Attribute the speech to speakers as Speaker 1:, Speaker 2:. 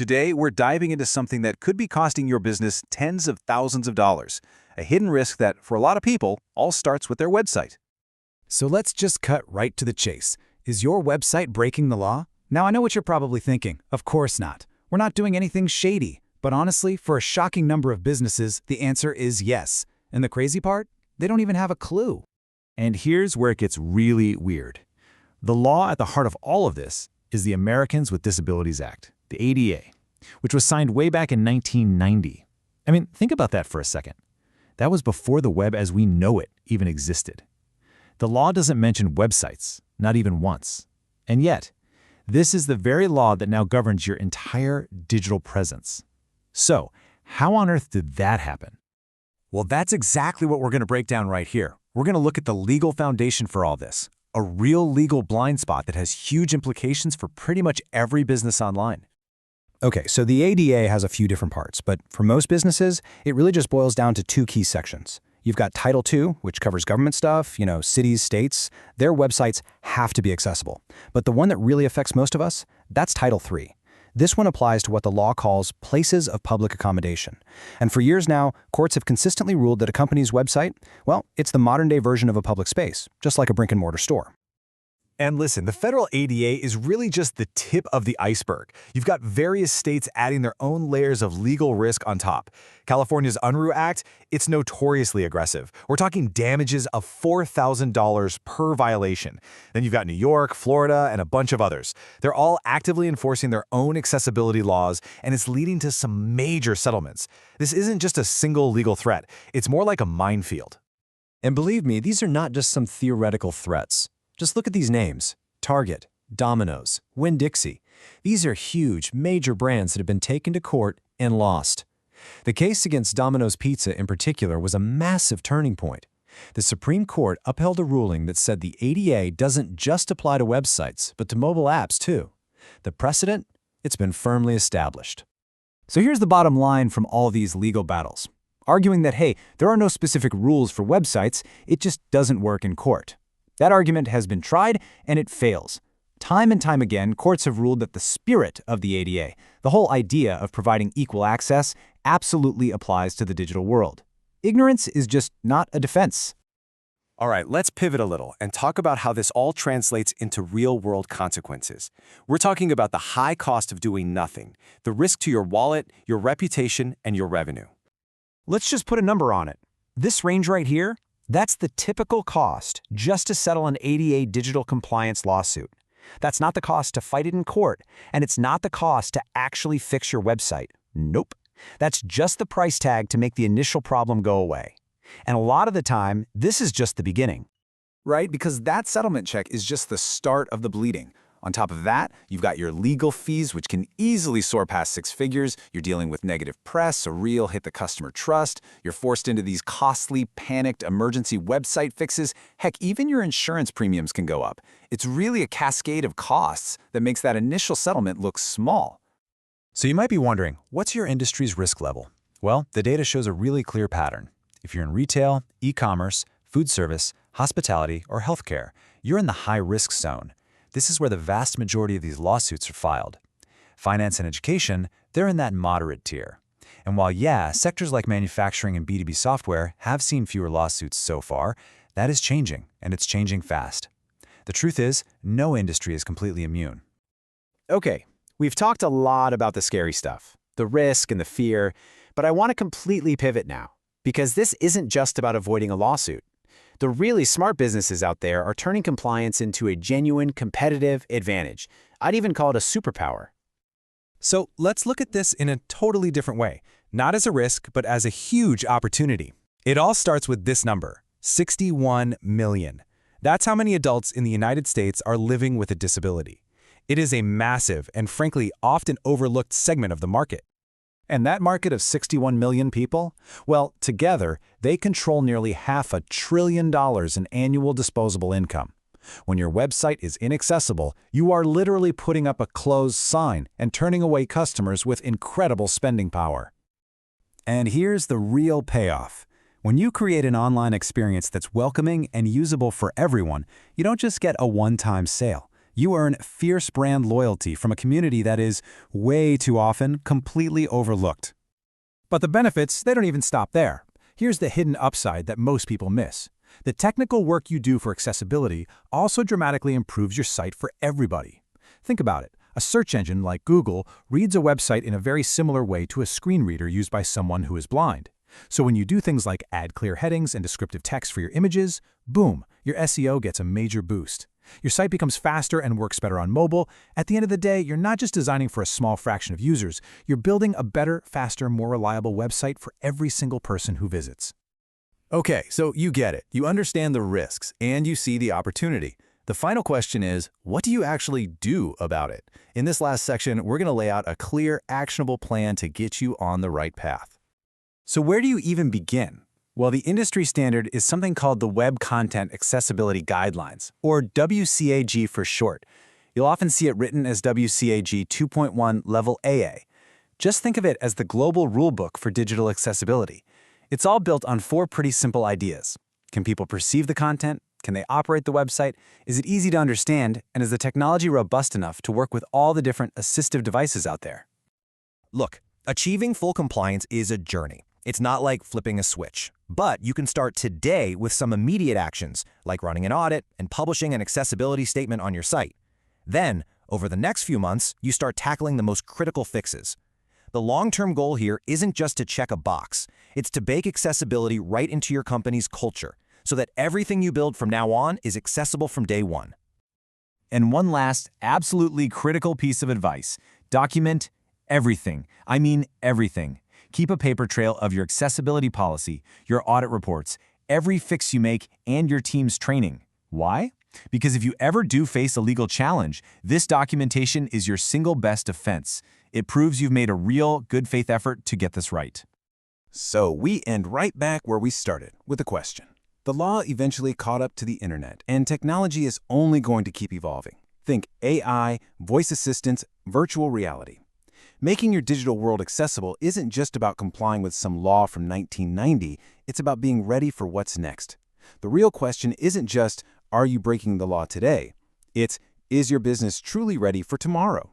Speaker 1: Today, we're diving into something that could be costing your business tens of thousands of dollars, a hidden risk that, for a lot of people, all starts with their website.
Speaker 2: So let's just cut right to the chase. Is your website breaking the law? Now I know what you're probably thinking. Of course not. We're not doing anything shady. But honestly, for a shocking number of businesses, the answer is yes. And the crazy part? They don't even have a clue.
Speaker 3: And here's where it gets really weird. The law at the heart of all of this is the Americans with Disabilities Act, the ADA, which was signed way back in 1990. I mean, think about that for a second. That was before the web as we know it even existed. The law doesn't mention websites, not even once. And yet, this is the very law that now governs your entire digital presence. So, how on earth did that happen?
Speaker 2: Well, that's exactly what we're going to break down right here. We're going to look at the legal foundation for all this, a real legal blind spot that has huge implications for pretty much every business online.
Speaker 4: Okay, so the ADA has a few different parts, but for most businesses, it really just boils down to two key sections. You've got Title II, which covers government stuff, cities, states. Their websites have to be accessible. But the one that really affects most of us, that's Title III. This one applies to what the law calls places of public accommodation. And for years now, courts have consistently ruled that a company's website, well, it's the modern-day version of a public space, just like a brick-and-mortar store.
Speaker 5: And listen, the federal ADA is really just the tip of the iceberg. You've got various states adding their own layers of legal risk on top. California's Unruh Act, it's notoriously aggressive. We're talking damages of $4,000 per violation. Then you've got New York, Florida, and a bunch of others. They're all actively enforcing their own accessibility laws, and it's leading to some major settlements. This isn't just a single legal threat. It's more like a minefield.
Speaker 4: And believe me, these are not just some theoretical threats. Just look at these names: Target, Domino's, Winn-Dixie. These are huge, major brands that have been taken to court and lost. The case against Domino's Pizza in particular was a massive turning point. The Supreme Court upheld a ruling that said the ADA doesn't just apply to websites, but to mobile apps too. The precedent? It's been firmly established.
Speaker 2: So here's the bottom line from all these legal battles. Arguing that, hey, there are no specific rules for websites, it just doesn't work in court. That argument has been tried, and it fails. Time and time again, courts have ruled that the spirit of the ADA, the whole idea of providing equal access, absolutely applies to the digital world. Ignorance is just not a defense.
Speaker 1: All right, let's pivot a little and talk about how this all translates into real-world consequences. We're talking about the high cost of doing nothing, the risk to your wallet, your reputation, and your revenue.
Speaker 2: Let's just put a number on it. This range right here, that's the typical cost just to settle an ADA digital compliance lawsuit. That's not the cost to fight it in court, and it's not the cost to actually fix your website. Nope. That's just the price tag to make the initial problem go away. And a lot of the time, this is just the beginning.
Speaker 6: Right? Because that settlement check is just the start of the bleeding. On top of that, you've got your legal fees, which can easily soar past six figures. You're dealing with negative press, a real hit the customer trust. You're forced into these costly, panicked emergency website fixes. Heck, even your insurance premiums can go up. It's really a cascade of costs that makes that initial settlement look small.
Speaker 3: So you might be wondering, what's your industry's risk level? Well, the data shows a really clear pattern. If you're in retail, e-commerce, food service, hospitality, or healthcare, you're in the high-risk zone. This is where the vast majority of these lawsuits are filed. Finance and education, they're in that moderate tier. And while, yeah, sectors like manufacturing and B2B software have seen fewer lawsuits so far, that is changing, and it's changing fast. The truth is, no industry is completely immune.
Speaker 7: Okay, we've talked a lot about the scary stuff, the risk and the fear, but I want to completely pivot now, because this isn't just about avoiding a lawsuit. The really smart businesses out there are turning compliance into a genuine competitive advantage. I'd even call it a superpower.
Speaker 5: So let's look at this in a totally different way, not as a risk, but as a huge opportunity. It all starts with this number, 61 million. That's how many adults in the United States are living with a disability. It is a massive and frankly often overlooked segment of the market.
Speaker 2: And that market of 61 million people? Well, together, they control nearly $500 billion in annual disposable income. When your website is inaccessible, you are literally putting up a closed sign and turning away customers with incredible spending power. And here's the real payoff. When you create an online experience that's welcoming and usable for everyone, you don't just get a one-time sale.
Speaker 4: You earn fierce brand loyalty from a community that is, way too often, completely overlooked. But the benefits, they don't even stop there. Here's the hidden upside that most people miss. The technical work you do for accessibility also dramatically improves your site for everybody. Think about it. A search engine like Google reads a website in a very similar way to a screen reader used by someone who is blind. So when you do things like add clear headings and descriptive text for your images, boom, your SEO gets a major boost. Your site becomes faster and works better on mobile. At the end of the day, you're not just designing for a small fraction of users, you're building a better, faster, more reliable website for every single person who visits.
Speaker 5: Okay, so you get it. You understand the risks, and you see the opportunity. The final question is, what do you actually do about it? In this last section, we're going to lay out a clear, actionable plan to get you on the right path.
Speaker 1: So where do you even begin? Well, the industry standard is something called the Web Content Accessibility Guidelines, or WCAG for short. You'll often see it written as WCAG 2.1 Level AA. Just think of it as the global rulebook for digital accessibility. It's all built on 4 pretty simple ideas. Can people perceive the content? Can they operate the website? Is it easy to understand? And is the technology robust enough to work with all the different assistive devices out there?
Speaker 8: Look, achieving full compliance is a journey. It's not like flipping a switch. But you can start today with some immediate actions, like running an audit and publishing an accessibility statement on your site. Then, over the next few months, you start tackling the most critical fixes. The long-term goal here isn't just to check a box. It's to bake accessibility right into your company's culture, so that everything you build from now on is accessible from day one.
Speaker 1: And one last, absolutely critical piece of advice. Document everything. I mean everything. Keep a paper trail of your accessibility policy, your audit reports, every fix you make, and your team's training. Why? Because if you ever do face a legal challenge, this documentation is your single best defense. It proves you've made a real, good faith effort to get this right.
Speaker 6: So we end right back where we started, with a question. The law eventually caught up to the internet, and technology is only going to keep evolving. Think AI, voice assistants, virtual reality. Making your digital world accessible isn't just about complying with some law from 1990, it's about being ready for what's next. The real question isn't just, are you breaking the law today? It's, is your business truly ready for tomorrow?